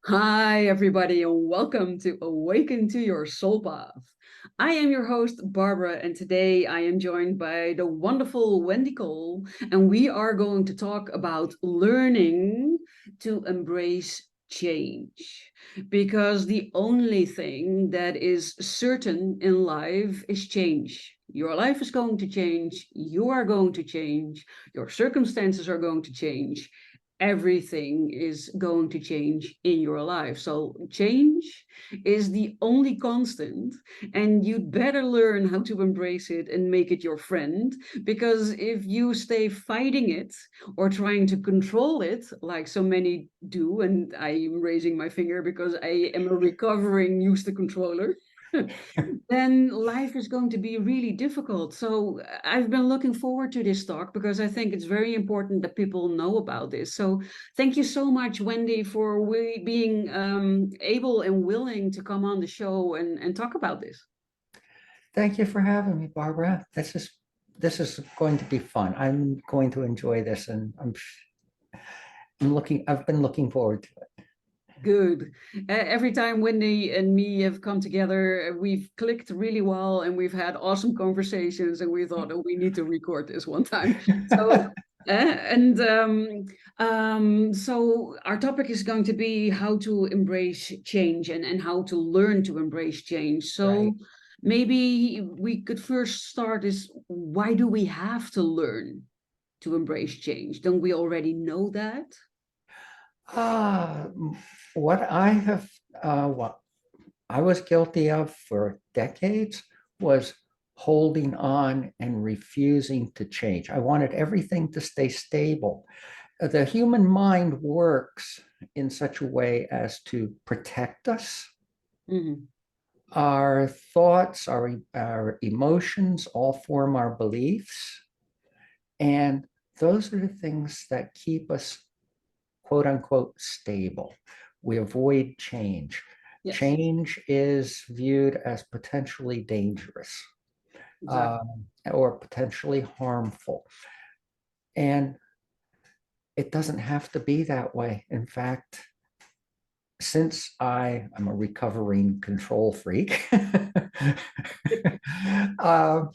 Hi, everybody, and welcome to Awaken to Your Soul Path. I am your host, Barbara, and today I am joined by the wonderful Wendy Cole, and we are going to talk about learning to embrace change. Because the only thing that is certain in life is change. Your life is going to change, you are going to change, your circumstances are going to change, everything is going to change in your life. So change is the only constant, and you'd better learn how to embrace it and make it your friend. Because if you stay fighting it or trying to control it, like so many do, and I am raising my finger because I am a recovering use the controller. Then life is going to be really difficult. So I've been looking forward to this talk because I think it's very important that people know about this. So thank you so much, Wendy, for being able and willing to come on the show and talk about this. Thank you for having me, Barbara. This is going to be fun. I'm going to enjoy this, and I've been looking forward to it. Good. Every time Wendy and me have come together, we've clicked really well and we've had awesome conversations. And we thought, oh, we need to record this one time. So, so our topic is going to be how to embrace change and how to learn to embrace change. Right. So maybe we could first start is why do we have to learn to embrace change? Don't we already know that? Ah, what I have, what I was guilty of for decades was holding on and refusing to change. I wanted everything to stay stable. The human mind works in such a way as to protect us. Mhm. Our thoughts, our emotions all form our beliefs. And those are the things that keep us, quote unquote, stable. We avoid change. Yes, Change is viewed as potentially dangerous exactly. um, or potentially harmful. And it doesn't have to be that way. In fact, since I'm a recovering control freak, uh,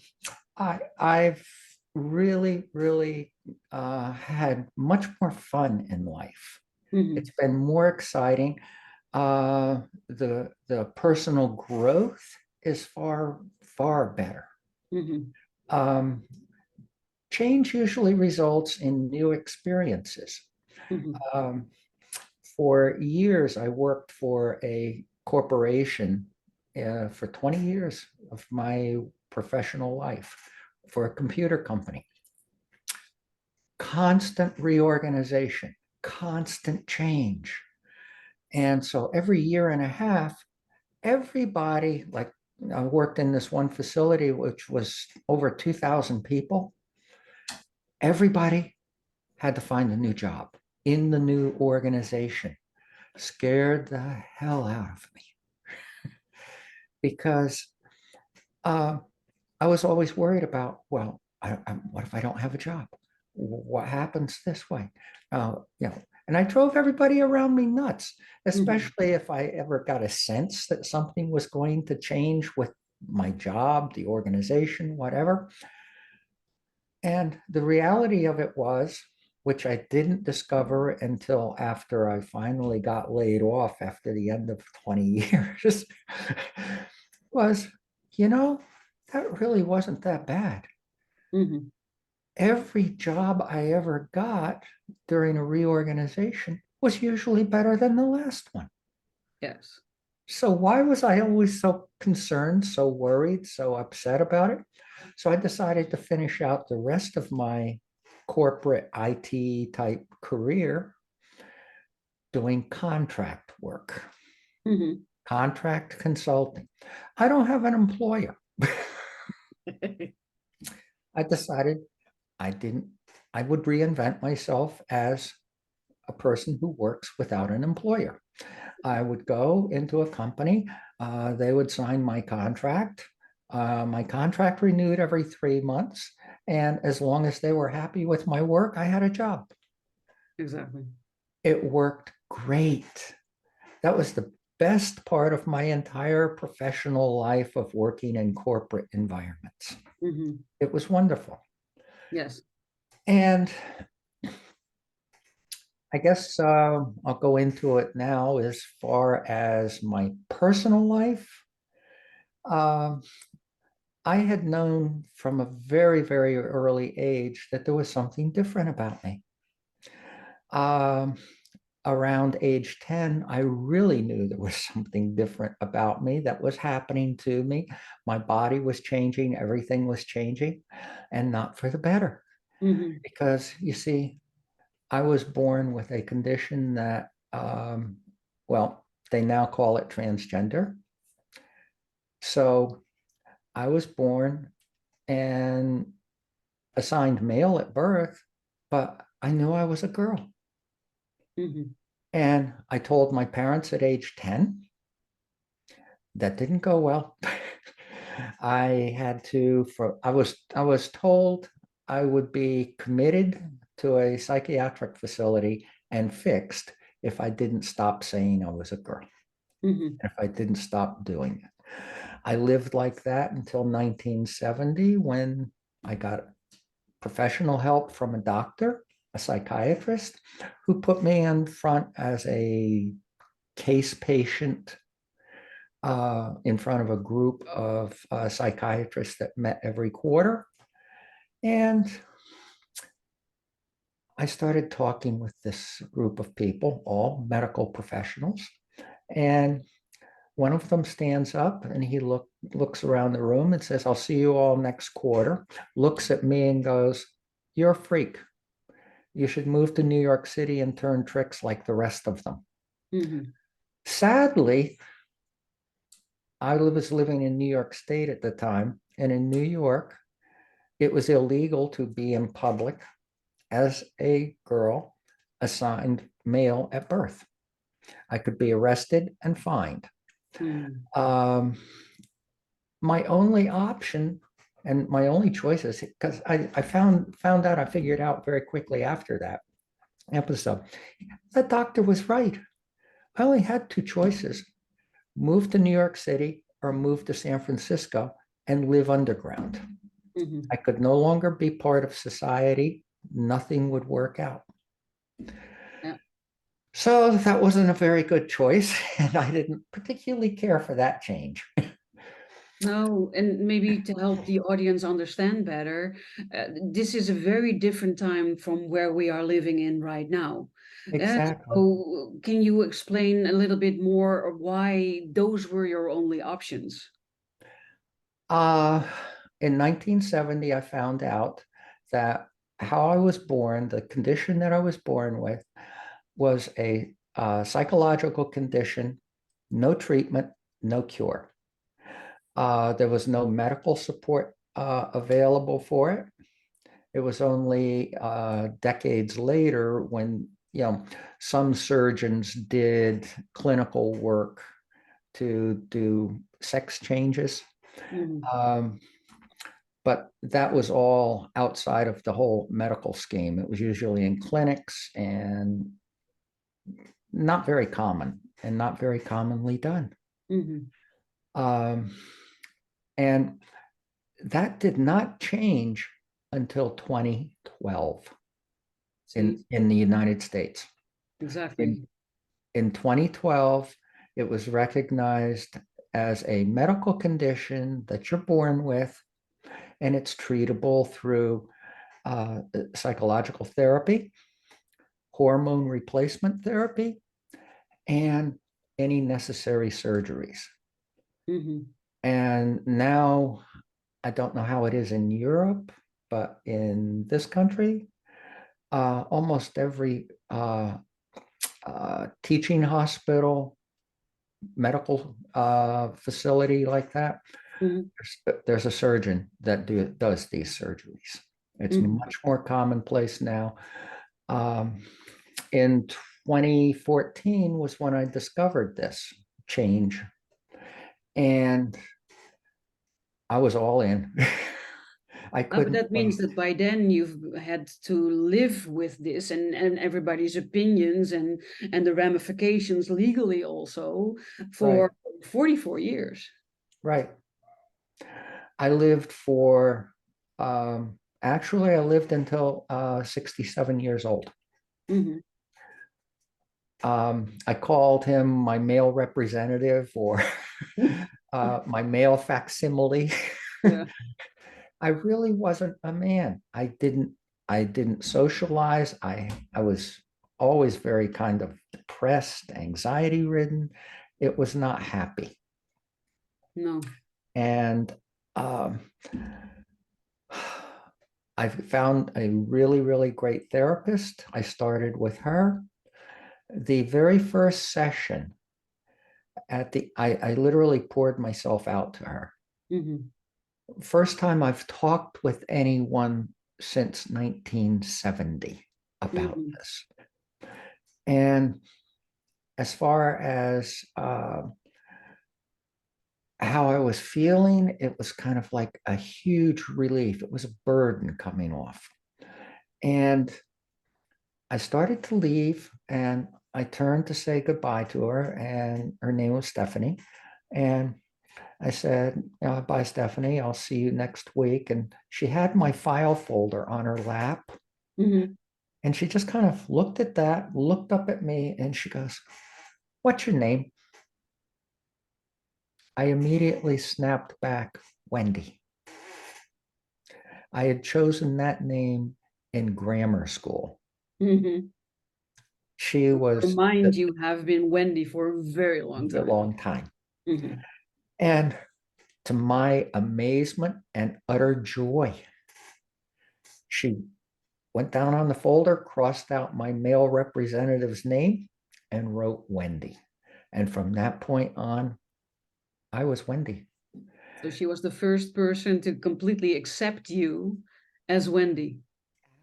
I've really had much more fun in life. It's Mhm. been more exciting. The personal growth is far better. Mhm. Um, Change usually results in new experiences. Mhm. Um, for years, I worked for a corporation for 20 years of my professional life for a computer company. Constant reorganization, constant change. And so every year and a half, everybody, like I worked in this one facility, which was over 2,000 people, everybody had to find a new job in the new organization. Scared the hell out of me because uh, I was always worried about, well, what if I don't have a job? What happens this way? And I drove everybody around me nuts, Mhm. especially if I ever got a sense that something was going to change with my job, the organization, whatever. And the reality of it was, which I didn't discover until after I finally got laid off after the end of 20 years, was, you know, that really wasn't that bad. Mhm. Every job I ever got during a reorganization was usually better than the last one. Yes. So why was I always so concerned, so worried, so upset about it? So I decided to finish out the rest of my corporate IT type career doing contract work, Mhm. contract consulting. I don't have an employer. I decided I didn't, I would reinvent myself as a person who works without an employer. I would go into a company, they would sign my contract. My contract renewed every 3 months. And as long as they were happy with my work, I had a job. Exactly. It worked great. that was the best part of my entire professional life of working in corporate environments. Hmm. It was wonderful. Yes. And I guess I'll go into it now as far as my personal life. Um, I had known from a very, very early age that there was something different about me. Um, Around age 10, I really knew there was something different about me that was happening to me. My body was changing, everything was changing, and not for the better. Hmm. Because you see, I was born with a condition that, well, they now call it transgender. So I was born and assigned male at birth, but I knew I was a girl. Hmm. And I told my parents at age 10. That didn't go well. I had to, I was told I would be committed to a psychiatric facility and fixed if I didn't stop saying I was a girl, Hmm. if I didn't stop doing it. I lived like that until 1970 when I got professional help from a doctor, a psychiatrist, who put me in front as a case patient in front of a group of psychiatrists that met every quarter. And I started talking with this group of people, all medical professionals. And one of them stands up and he looks around the room and says, I'll see you all next quarter. Looks at me and goes, You're a freak. You should move to New York City and turn tricks like the rest of them. Hmm. Sadly, I was living in New York State at the time. And in New York, it was illegal to be in public as a girl assigned male at birth. I could be arrested and fined. Hmm. Um, my only option and my only choices, because I found out, I figured out very quickly after that episode, the doctor was right. I only had two choices: move to New York City or move to San Francisco and live underground. Hmm. I could no longer be part of society. Nothing would work out. Yeah. So that wasn't a very good choice, and I didn't particularly care for that change. No, and maybe to help the audience understand better, this is a very different time from where we are living in right now. Exactly. So, can you explain a little bit more of why those were your only options? Uh, in 1970, I found out that how I was born, the condition that I was born with, was a psychological condition, no treatment, no cure. There was no medical support available for it. It was only decades later when some surgeons did clinical work to do sex changes. Hmm. Um, but that was all outside of the whole medical scheme. It was usually in clinics and not very common and not very commonly done. Hmm. Um, and that did not change until 2012 See, in the United States. In, exactly. in 2012, it was recognized as a medical condition that you're born with, and it's treatable through psychological therapy, hormone replacement therapy, and any necessary surgeries. Hmm. And now, I don't know how it is in Europe, but in this country, almost every teaching hospital, medical facility like that, Hmm. there's a surgeon that does these surgeries. It's Hmm. much more commonplace now. Um, in 2014 was when I discovered this change, and I was all in. I But couldn't that means that by then you've had to live with this and everybody's opinions and the ramifications legally also right, for 44 years. right. I lived for, actually, I lived until 67 years old. Hmm. I called him my male representative or my male facsimile. Yeah. I really wasn't a man. I didn't socialize. I was always very kind of depressed, anxiety ridden. It was not happy. No. And um, I found a really, really great therapist. I started with her. The very first session I literally poured myself out to her. Hmm. First time I've talked with anyone since 1970 about Hmm. this. And as far as how I was feeling, it was kind of like a huge relief. It was a burden coming off. And I started to leave and I turned to say goodbye to her, and her name was Stephanie. And I said, bye, Stephanie. I'll see you next week. And she had my file folder on her lap. Hmm. And she just kind of looked at that, looked up at me, and she goes, "What's your name?" I immediately snapped back, "Wendy." I had chosen that name in grammar school. Hmm. She was Remind you have been Wendy for a very long a time. long time. Hmm. And to my amazement and utter joy, she went down on the folder, crossed out my male representative's name, and wrote Wendy. And from that point on, I was Wendy. So she was the first person to completely accept you as Wendy.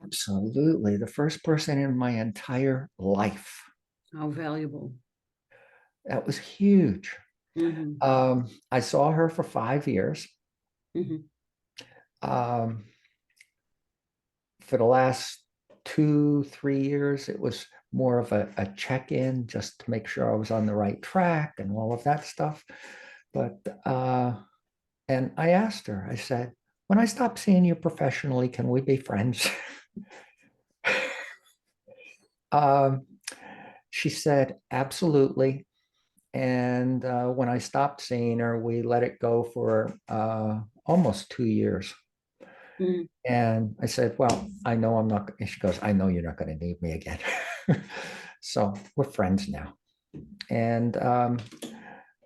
Absolutely. The first person in my entire life. How valuable. That was huge. Hmm. I saw her for 5 years. Hmm. Um, for the last 2, 3 years, it was more of a check-in just to make sure I was on the right track and all of that stuff. But and I asked her, I said, when I stop seeing you professionally, can we be friends? um, she said, absolutely. And when I stopped seeing her, we let it go for almost 2 years. Hmm. And I said, well, I know I'm not, and she goes, I know you're not going to need me again. So we're friends now. And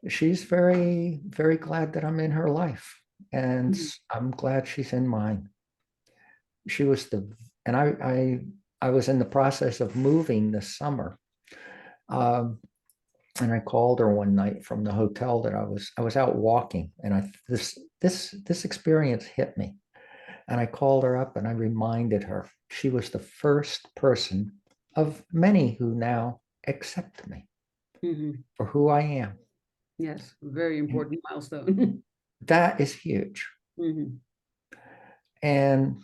she's very, very glad that I'm in her life. And Hmm. I'm glad she's in mine. She was the, and I was in the process of moving this summer. Um, and I called her one night from the hotel that I was out walking, and this experience hit me. And I called her up and I reminded her she was the first person of many who now accept me Hmm. for who I am. Yes, very And important milestone. that is huge. Hmm. And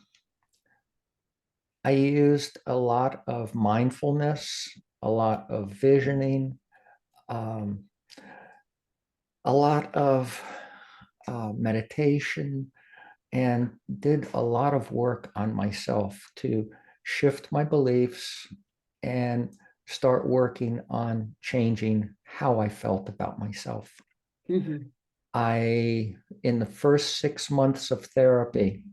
I used a lot of mindfulness, a lot of visioning, um, a lot of meditation, and did a lot of work on myself to shift my beliefs and start working on changing how I felt about myself. Hmm. In the first 6 months of therapy,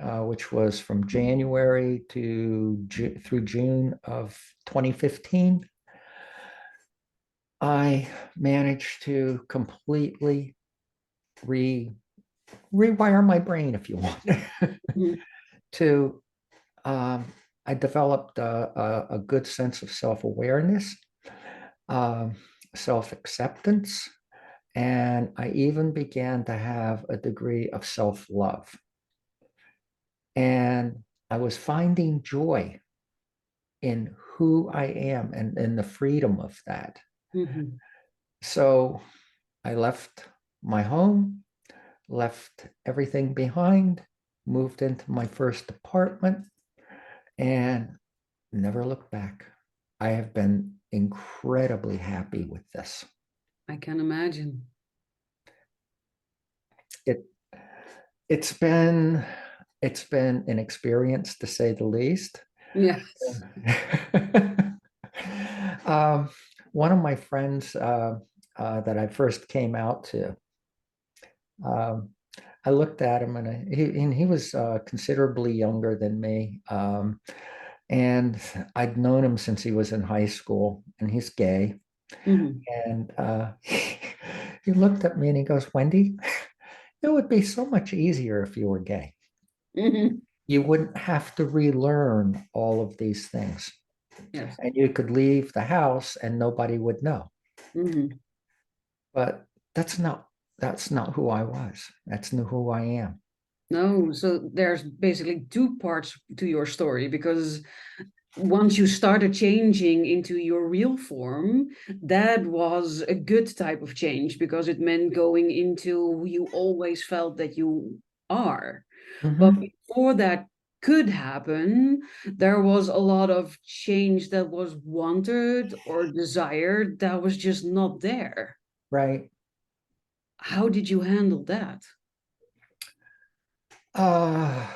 which was from January through June of 2015, I managed to completely rewire my brain, if you want, Hmm. to I developed a good sense of self-awareness, um, self-acceptance, and I even began to have a degree of self-love. And I was finding joy in who I am and in the freedom of that. Hmm. So I left my home, left everything behind, moved into my first apartment, and never looked back. I have been incredibly happy with this. I can imagine. It it's been it's been an experience to say the least. Yes. um, One of my friends that I first came out to, um, I looked at him and he was considerably younger than me. And I'd known him since he was in high school, and he's gay. Hmm. And he looked at me and he goes, Wendy, it would be so much easier if you were gay. Hmm. You wouldn't have to relearn all of these things. Yes. And you could leave the house and nobody would know. Hmm. But that's not who I was. That's not who I am. No, so there's basically two parts to your story because once you started changing into your real form, that was a good type of change because it meant going into who you always felt that you are. But Hmm. before that could happen, there was a lot of change that was wanted or desired that was just not there. Right. How did you handle that? Uh,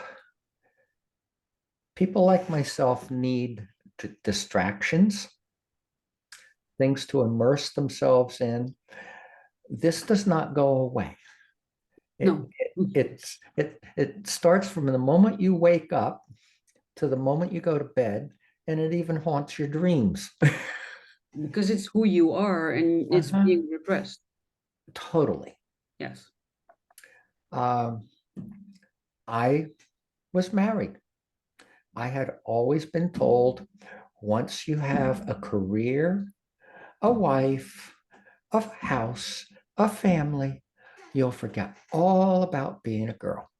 People like myself need distractions, things to immerse themselves in. This does not go away. It No, it it starts from the moment you wake up to the moment you go to bed, and it even haunts your dreams. because it's who you are and it's Uh-huh. being repressed. Totally. Yes. Um, I was married. I had always been told once you have a career, a wife, a house, a family, you'll forget all about being a girl.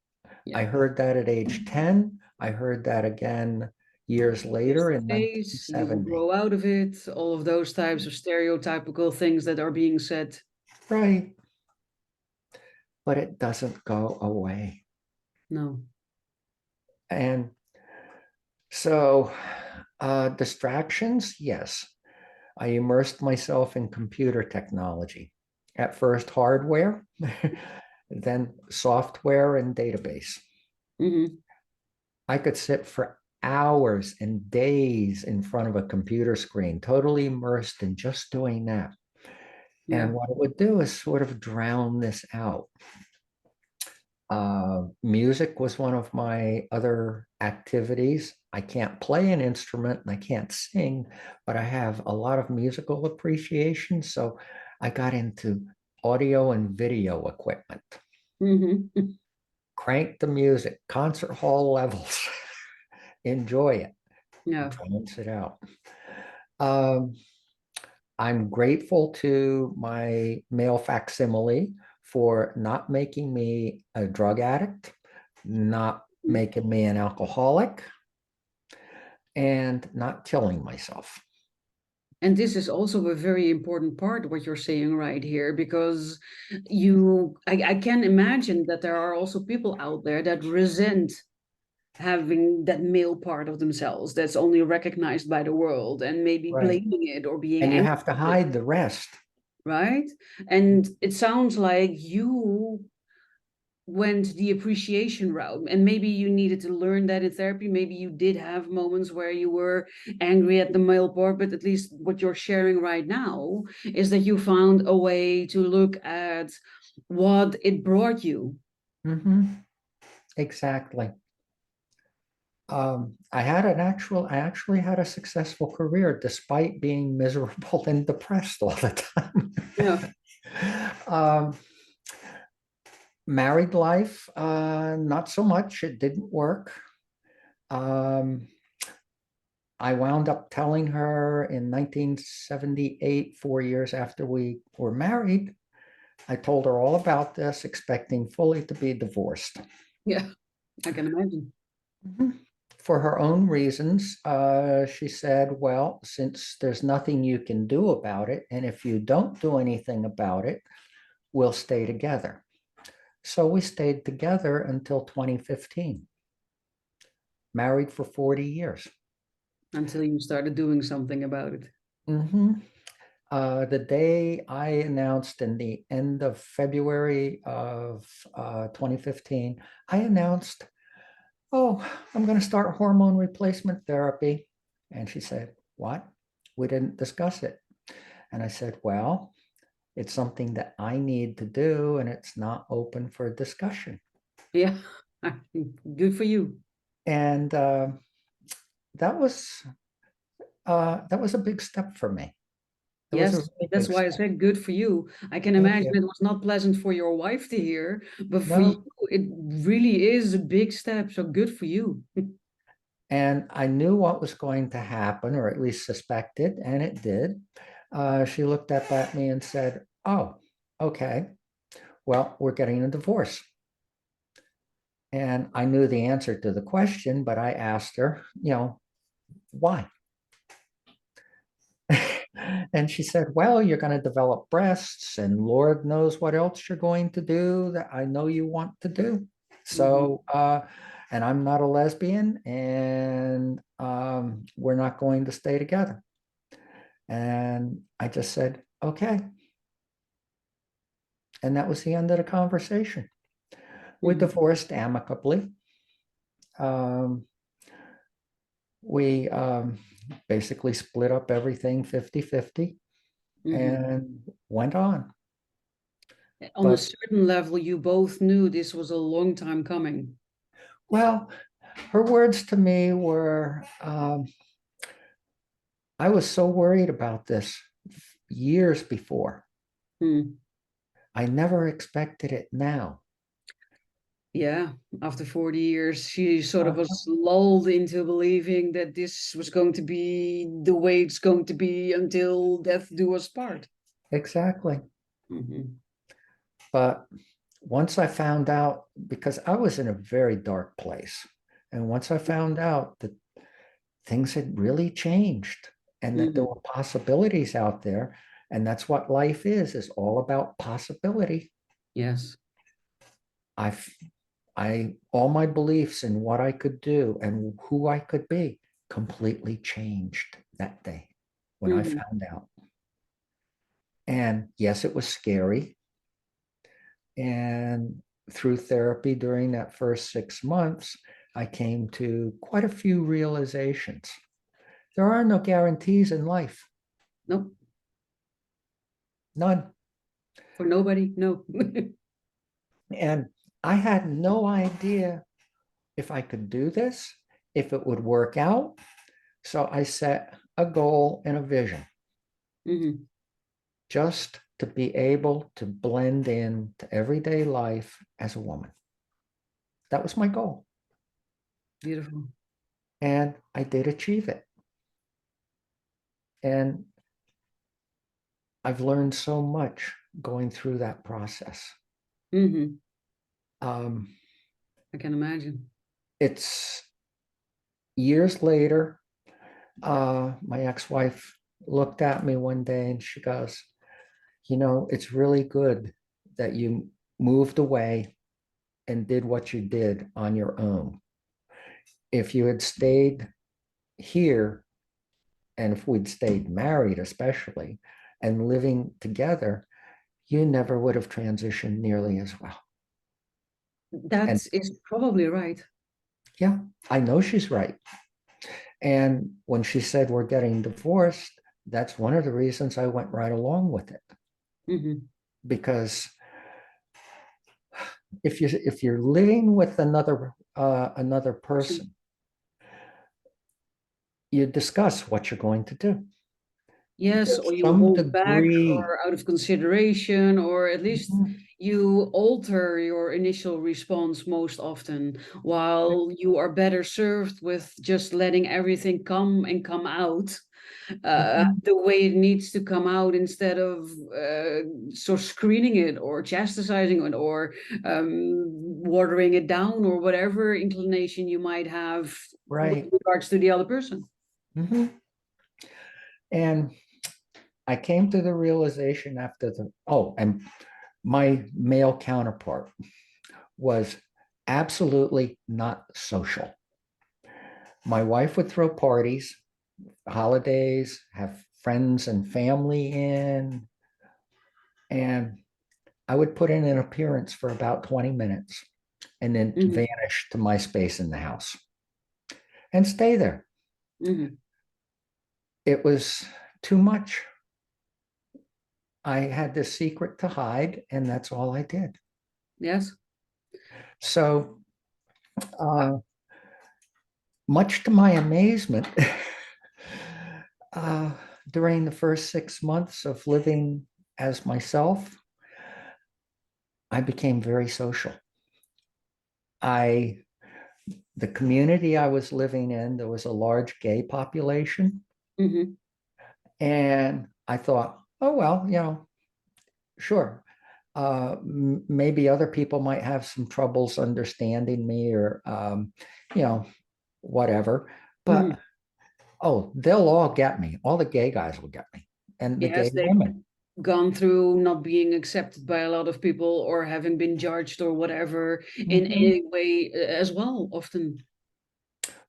I Yeah. heard that at age 10. I heard that again years Just later in face, you will 1970. grow out of it, all of those types of stereotypical things that are being said. Right. But it doesn't go away. No. And so, distractions, yes. I immersed myself in computer technology. At first, hardware, then software and database. Hmm. I could sit for hours and days in front of a computer screen, totally immersed in just doing that. Yeah. And what it would do is sort of drown this out. Music was one of my other activities. I can't play an instrument and I can't sing, but I have a lot of musical appreciation. So I got into audio and video equipment, Hmm. crank the music, concert hall levels, enjoy it, Yeah. balance it out. Um, I'm grateful to my male facsimile for not making me a drug addict, not making me an alcoholic, and not killing myself. And this is also a very important part what you're saying right here, because I can imagine that there are also people out there that resent having that male part of themselves that's only recognized by the world and maybe Right. blaming it or being And you angry have to with it, hide the rest. right? And it sounds like you went the appreciation route, and maybe you needed to learn that in therapy. Maybe you did have moments where you were angry at the male part, but at least what you're sharing right now is that you found a way to look at what it brought you. Mhm. Exactly. I actually had a successful career despite being miserable and depressed all the time. Yeah. um, Married life, not so much. It didn't work. Um, I wound up telling her in 1978, 4 years after we were married. I told her all about this, expecting fully to be divorced. Yeah, I can imagine. Mhm. For her own reasons, she said, well, since there's nothing you can do about it, and if you don't do anything about it, we'll stay together. So we stayed together until 2015, married for 40 years. Until you started doing something about it. Mhm. The day I announced in the end of February of 2015, I announced, oh, I'm going to start hormone replacement therapy. And she said, what? We didn't discuss it. And I said, well, it's something that I need to do and it's not open for discussion. Yeah, good for you. And that was that was a big step for me. It was a Yes, really that's big why I step. said good for you. I can Thank imagine you. it was not pleasant for your wife to hear, but for you, No, it really is a big step. So good for you. and I knew what was going to happen, or at least suspected, and it did. She looked up at me and said, "Oh, okay. Well, we're getting a divorce." And I knew the answer to the question, but I asked her, why? And she said, well, you're going to develop breasts, and Lord knows what else you're going to do that I know you want to do. Mhm. So, and I'm not a lesbian, and we're not going to stay together. And I just said, okay. And that was the end of the conversation. We Mhm. divorced amicably. Um, we basically split up everything 50-50 Mhm. and went on. On a But, certain level, you both knew this was a long time coming. well, her words to me were, I was so worried about this years before. Hmm. I never expected it now. Yeah, after 40 years, she sort of Uh-huh. was lulled into believing that this was going to be the way it's going to be until death do us part. Exactly. Mhm. But once I found out, because I was in a very dark place, and once I found out that things had really changed and that there Mhm. were possibilities out there, and that's what life is all about possibility. Yes. I, all my beliefs in what I could do and who I could be completely changed that day when I Mhm. found out. And yes, it was scary. And through therapy during that first 6 months, I came to quite a few realizations. There are no guarantees in life, Nope. none. For nobody, no. And I had no idea if I could do this, if it would work out. So I set a goal and a vision Mhm. just to be able to blend in to everyday life as a woman. That was my goal. Beautiful. And I did achieve it. And I've learned so much going through that process. Mhm. Um, I can imagine. it's years later, my ex wife looked at me one day and she goes, it's really good that you moved away and did what you did on your own. If you had stayed here, and if we'd stayed married, especially, and living together, you never would have transitioned nearly as well. And That is probably right. yeah, I know she's right. And when she said we're getting divorced, that's one of the reasons I went right along with it. Mhm. Because if you're living with another Person. person, you discuss what you're going to do. Yes, or There's you some hold back degree. or out of consideration, or at least Mhm. you alter your initial response most often, while you are better served with just letting everything come and come out Mhm. the way it needs to come out instead of sort of screening it or chastising it or watering it down or whatever inclination you might have with Right. regards to the other person. Mhm. And I came to the realization after and my male counterpart. was absolutely not social. My wife would throw parties, holidays, have friends and family in, and I would put in an appearance for about 20 minutes and then Hmm. vanish to my space in the house and stay there. Hmm. It was too much. I had this secret to hide, and that's all I did. Yes. So, uh, much to my amazement, uh, during the first 6 months of living as myself, I became very social. I, the community I was living in, there was a large gay population. Hmm. And I thought, oh, well, sure. Maybe other people might have some troubles understanding me or, you know, whatever. Hmm. But, oh, they'll all get me. All the gay guys will get me and the Yes, gay they've women. gone through not being accepted by a lot of people or having been judged or whatever in Mhm. any way as well, often.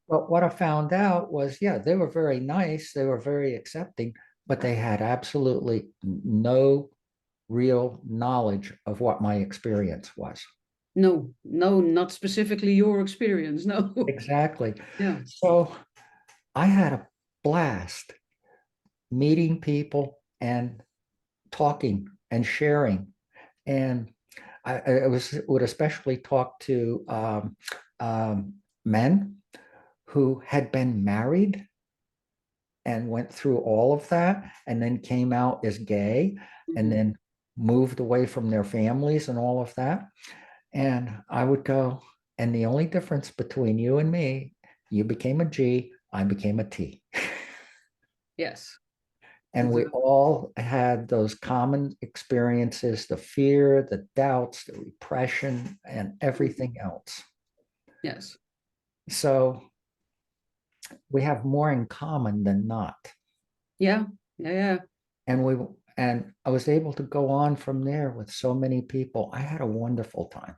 But what I found out was, yeah, they were very nice. They were very accepting, but they had absolutely no real knowledge of what my experience was. No, no, not specifically your experience. No. Exactly. Yeah. So I had a blast meeting people and talking and sharing. And would especially talk to men who had been married and went through all of that and then came out as gay and Hmm. then moved away from their families and all of that. And I would go, and the only difference between you and me, you became a G, I became a T. Yes. And we The- all had those common experiences, the fear, the doubts, the repression, and everything else. yes. So we have more in common than not. Yeah. Yeah. Yeah. And I was able to go on from there with so many people. I had a wonderful time.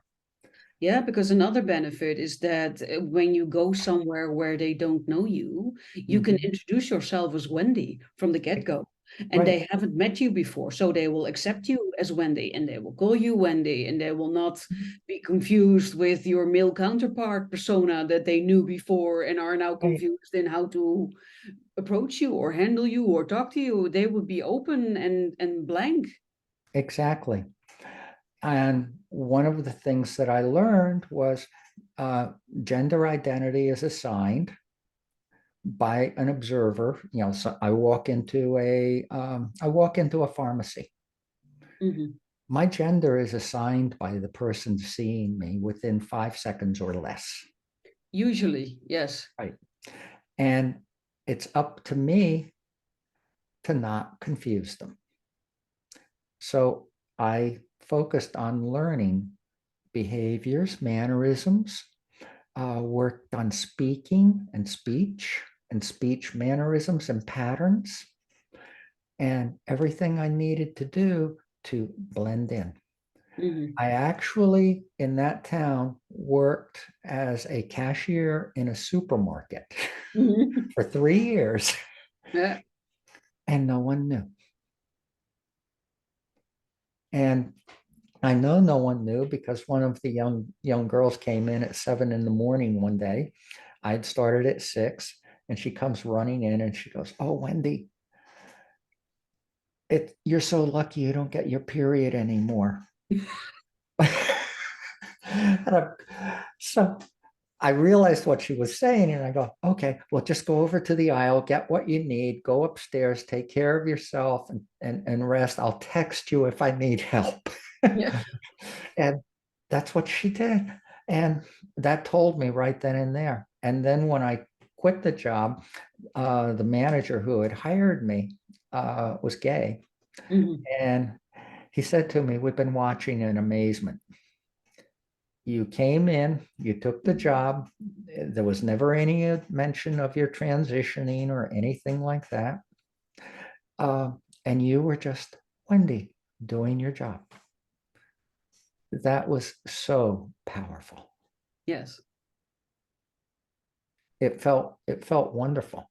Yeah, because another benefit is that when you go somewhere where they don't know you, you can Mhm. introduce yourself as Wendy from the get-go. And Right. they haven't met you before, so they will accept you as Wendy and they will call you Wendy and they will not be confused with your male counterpart persona that they knew before and are now Right. confused in how to approach you or handle you or talk to you. They would be open and blank. Exactly. And one of the things that I learned was uh, gender identity is assigned by an observer. So I walk into a pharmacy. Mhm. My gender is assigned by the person seeing me within 5 seconds or less. Usually, yes. Right. And it's up to me to not confuse them. So I focused on learning behaviors, mannerisms, worked on speaking and speech mannerisms and patterns, and everything I needed to do to blend in. Mhm. I actually, in that town, worked as a cashier in a supermarket Mhm. for 3 years, Yeah. and no one knew. And I know no one knew because one of the young girls came in at 7 in the morning one day. I'd started at 6, and she comes running in and she goes, "Oh, Wendy, you're so lucky you don't get your period anymore." So I realized what she was saying, and I go, "Okay, well, just go over to the aisle, get what you need, go upstairs, take care of yourself, and rest. I'll text you if I need help." Yeah. And that's what she did. And that told me right then and there. And then when I quit the job, the manager who had hired me was gay. Mhm. And he said to me, "We've been watching in amazement. You came in, you took the job. There was never any mention of your transitioning or anything like that. Uh, and you were just Wendy doing your job." that was so powerful. Yes. It felt wonderful.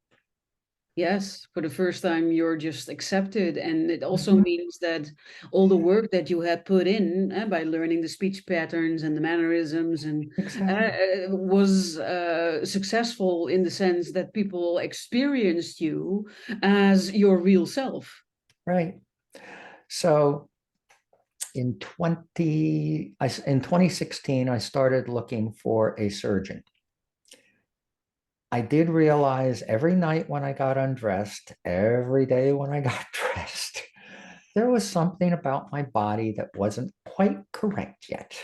Yes, for the first time you're just accepted, and it also Mhm. means that all the work that you had put in by learning the speech patterns and the mannerisms and Exactly. was successful in the sense that people experienced you as your real self. Right. So in 2016, I started looking for a surgeon. I did realize every night when I got undressed, every day when I got dressed, there was something about my body that wasn't quite correct yet.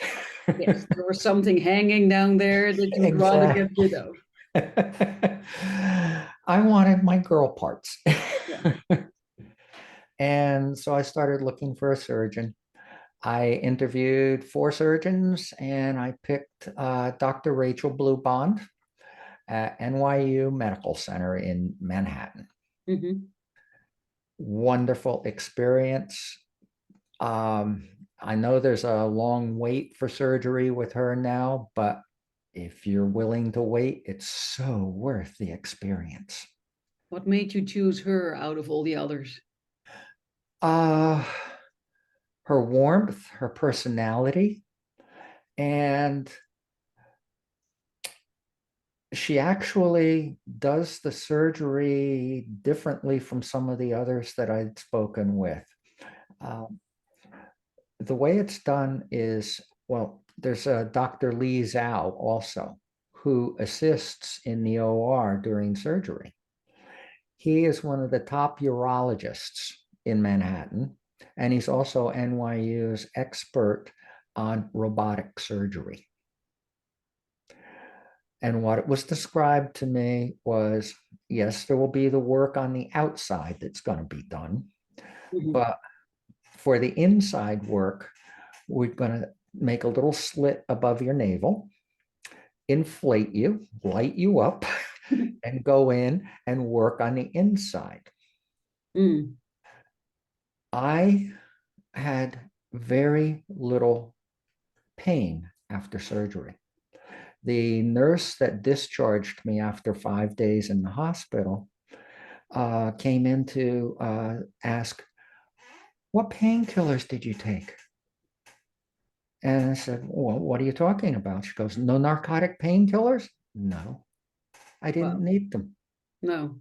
Yes, there was something hanging down there that you would rather get Exactly. rid of. I wanted my girl parts. Yeah. And so I started looking for a surgeon. I interviewed 4 surgeons and I picked Dr. Rachel Bluebond at NYU Medical Center in Manhattan. Hmm. Wonderful experience. Um, I know there's a long wait for surgery with her now, but if you're willing to wait, it's so worth the experience. What made you choose her out of all the others? Uh, Her warmth, her personality, and she actually does the surgery differently from some of the others that I'd spoken with. Um, the way it's done is, well, there's a Dr. Lee Zhao also who assists in the OR during surgery. He is one of the top urologists in Manhattan, and he's also NYU's expert on robotic surgery. And what was described to me was, yes, there will be the work on the outside that's going to be done, Hmm. but for the inside work, we're going to make a little slit above your navel, inflate you, light you up, and go in and work on the inside. Mm. I had very little pain after surgery. The nurse that discharged me after 5 days in the hospital came in to ask, "What painkillers did you take?" And I said, "Well, what are you talking about?" She goes, "No narcotic painkillers?" No, I didn't Wow. need them. No,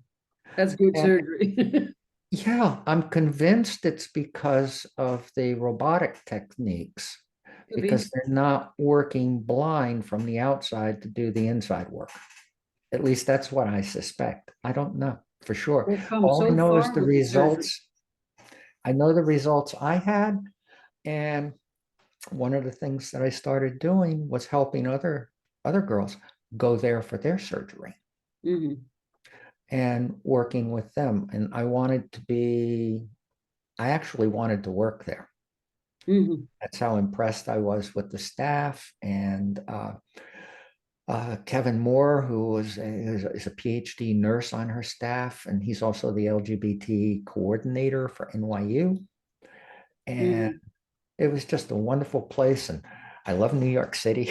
that's good And surgery. yeah, I'm convinced it's because of the robotic techniques, Could be. because they're not working blind from the outside to do the inside work. At least that's what I suspect. I don't know for sure. We've come All I so know is far the with the surgery. results. I know the results I had. And one of the things that I started doing was helping other girls go there for their surgery Hmm. and working with them. And I actually wanted to work there. Hmm. That's how impressed I was with the staff. And Kevin Moore, is a PhD nurse on her staff, and he's also the LGBT coordinator for NYU. And Hmm. it was just a wonderful place. And I love New York City.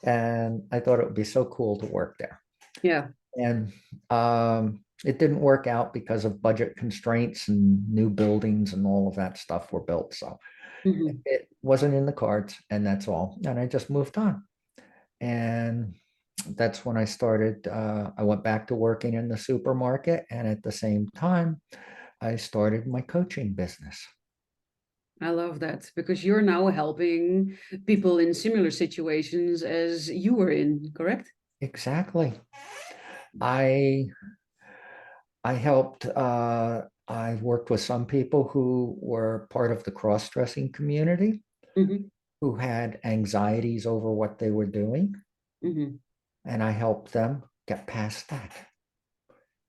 And I thought it would be so cool to work there. Yeah. And it didn't work out because of budget constraints and new buildings and all of that stuff were built. So Hmm. it wasn't in the cards, and that's all. And I just moved on. And that's when I started. I went back to working in the supermarket. And at the same time, I started my coaching business. I love that because you're now helping people in similar situations as you were in, correct? Exactly. I I helped, I worked with some people who were part of the cross-dressing community Hmm. who had anxieties over what they were doing. Hmm. And I helped them get past that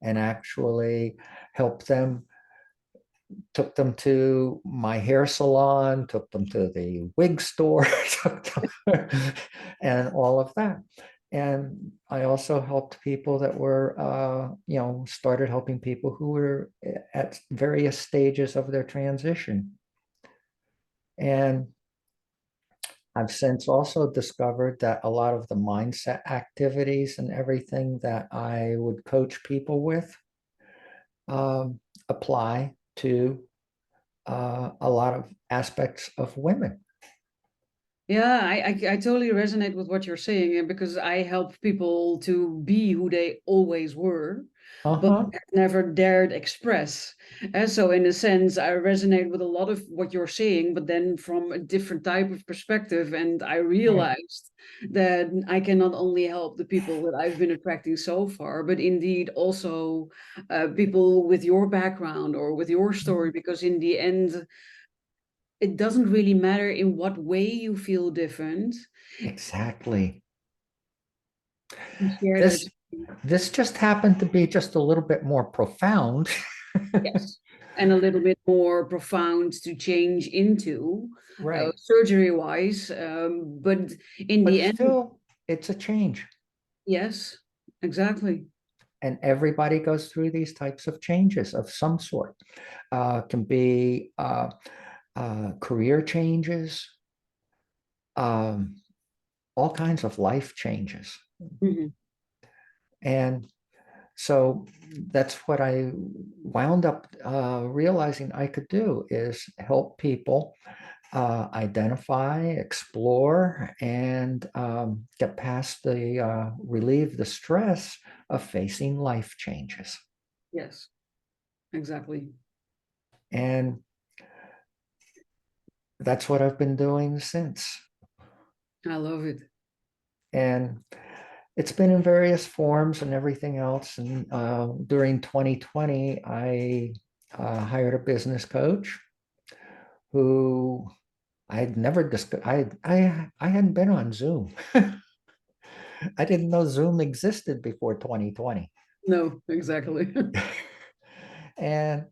and actually helped them, took them to my hair salon, took them to the wig store, and all of that. And I also helped people that were, started helping people who were at various stages of their transition. And I've since also discovered that a lot of the mindset activities and everything that I would coach people with um, apply to a lot of aspects of women. Yeah, I totally resonate with what you're saying, because I help people to be who they always were, but Uh-huh. have never dared express. And so, in a sense, I resonate with a lot of what you're saying, but then from a different type of perspective. And I Right. realized that I can not only help the people that I've been attracting so far, but indeed also people with your background or with your story, Mhm. because in the end, it doesn't really matter in what way you feel different. Exactly. You share that. This this just happened to be just a little bit more profound. Yes, and a little bit more profound to change into, Right. surgery wise. But in But the end, still, it's a change. yes, exactly. And everybody goes through these types of changes of some sort. Can be career changes, um, all kinds of life changes. Mhm. And so that's what I wound up realizing I could do is help people identify, explore, and get past relieve the stress of facing life changes. Yes, exactly. And that's what I've been doing since. I love it. And it's been in various forms and everything else. And during 2020, I hired a business coach who I had never discussed. I hadn't been on Zoom. I didn't know Zoom existed before 2020. No, exactly. And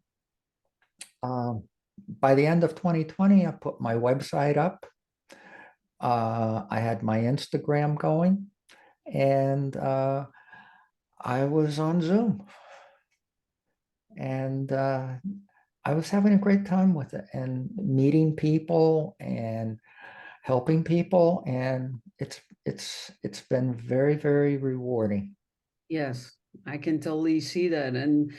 by the end of 2020, I put my website up. I had my Instagram going, and I was on Zoom. And I was having a great time with it and meeting people and helping people. And it's been very, very rewarding. Yes, I can totally see that. And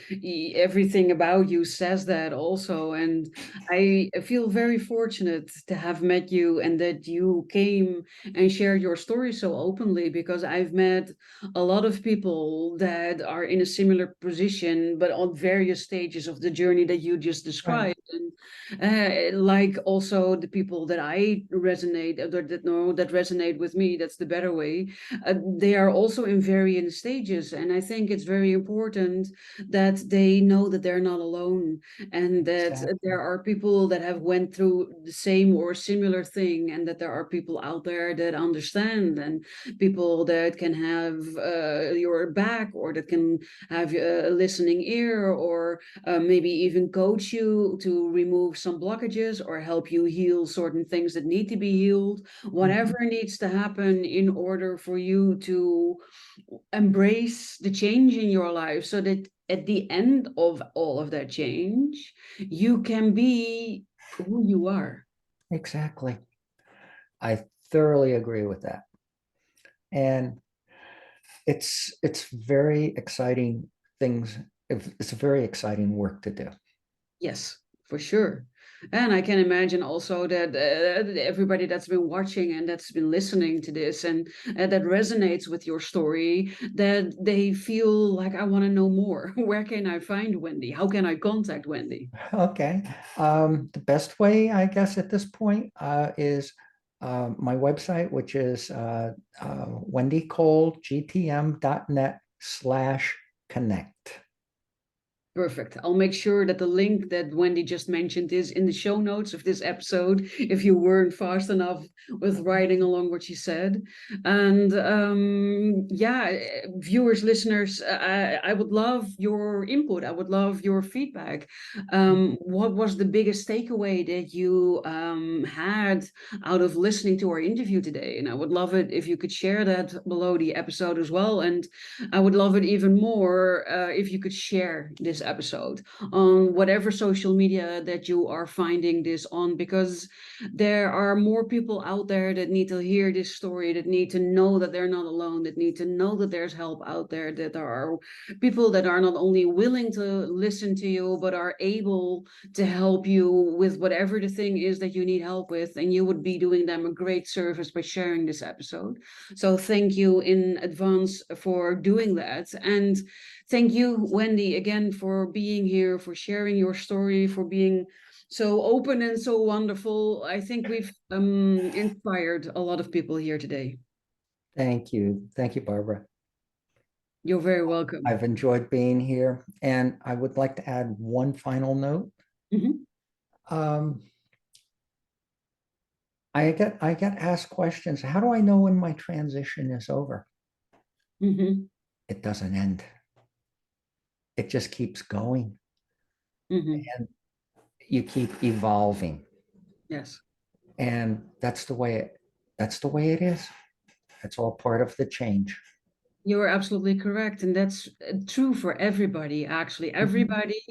everything about you says that also. And I feel very fortunate to have met you and that you came and shared your story so openly, because I've met a lot of people that are in a similar position, but on various stages of the journey that you just Right. described. And like also the people that I resonate, that no, that resonate with me, that's the better way. They are also in varying stages, and I think it's very important that they know that they're not alone, and that Exactly. there are people that have went through the same or similar thing, and that there are people out there that understand, and people that can have your back, or that can have a listening ear, or maybe even coach you to remove some blockages or help you heal certain things that need to be healed. Mhm. Whatever needs to happen in order for you to embrace the change in your life, so that at the end of all of that change, you can be who you are. Exactly. I thoroughly agree with that. And it's very exciting things. It's a very exciting work to do. Yes, for sure. And I can imagine also that everybody that's been watching and that's been listening to this, and that resonates with your story, that they feel like, I want to know more. Where can I find Wendy? How can I contact Wendy? Okay. The best way, I guess, at this point is my website, which is wendycolegtm.net/connect. Perfect. I'll make sure that the link that Wendy just mentioned is in the show notes of this episode, if you weren't fast enough with writing along what she said. And yeah, viewers, listeners, I would love your input. I would love your feedback. What was the biggest takeaway that you had out of listening to our interview today? And I would love it if you could share that below the episode as well. And I would love it even more if you could share this this episode on whatever social media that you are finding this on, because there are more people out there that need to hear this story, that need to know that they're not alone, that need to know that there's help out there, that there are people that are not only willing to listen to you, but are able to help you with whatever the thing is that you need help with. And you would be doing them a great service by sharing this episode. So thank you in advance for doing that. And thank you, Wendy, again for being here, for sharing your story, for being so open and so wonderful. I think we've inspired a lot of people here today. Thank you. Thank you, Barbara. You're very welcome. I've enjoyed being here. And I would like to add one final note. Mhm. Um, I get asked questions. How do I know when my transition is over? Mhm. It doesn't end. It just keeps going. Mhm. And you keep evolving. Yes. And that's the way it is. It's all part of the change. You're absolutely correct. And that's true for everybody, actually. Mhm. Everybody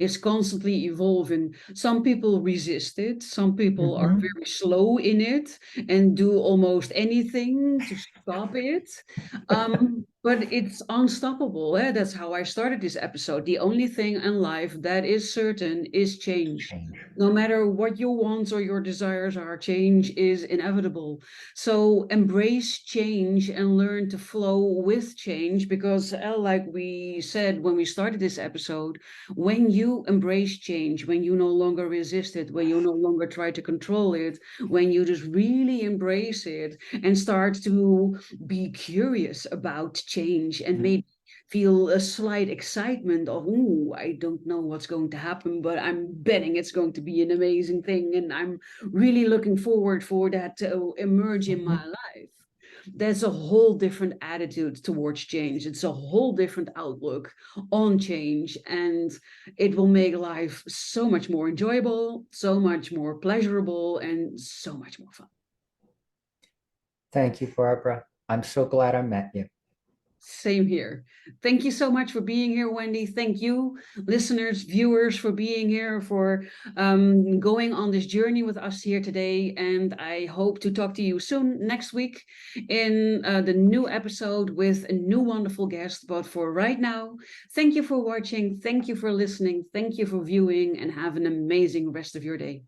is constantly evolving. Some people resist it, some people are Mhm. very slow in it and do almost anything to stop it. But it's unstoppable. Eh? That's how I started this episode. The only thing in life that is certain is change. Change. No matter what your wants or your desires are, change is inevitable. So embrace change and learn to flow with change, because like we said when we started this episode, when you embrace change, when you no longer resist it, when you no longer try to control it, when you just really embrace it and start to be curious about change and maybe feel a slight excitement of, oh, I don't know what's going to happen, but I'm betting it's going to be an amazing thing. And I'm really looking forward for that to emerge in my Mhm. life. There's a whole different attitude towards change. It's a whole different outlook on change. And it will make life so much more enjoyable, so much more pleasurable, and so much more fun. Thank you, Barbara. I'm so glad I met you. Same here. Thank you so much for being here, Wendy. Thank you, listeners, viewers, for being here, for going on this journey with us here today. And I hope to talk to you soon next week in the new episode with a new wonderful guest. But for right now, thank you for watching. Thank you for listening. Thank you for viewing, and have an amazing rest of your day.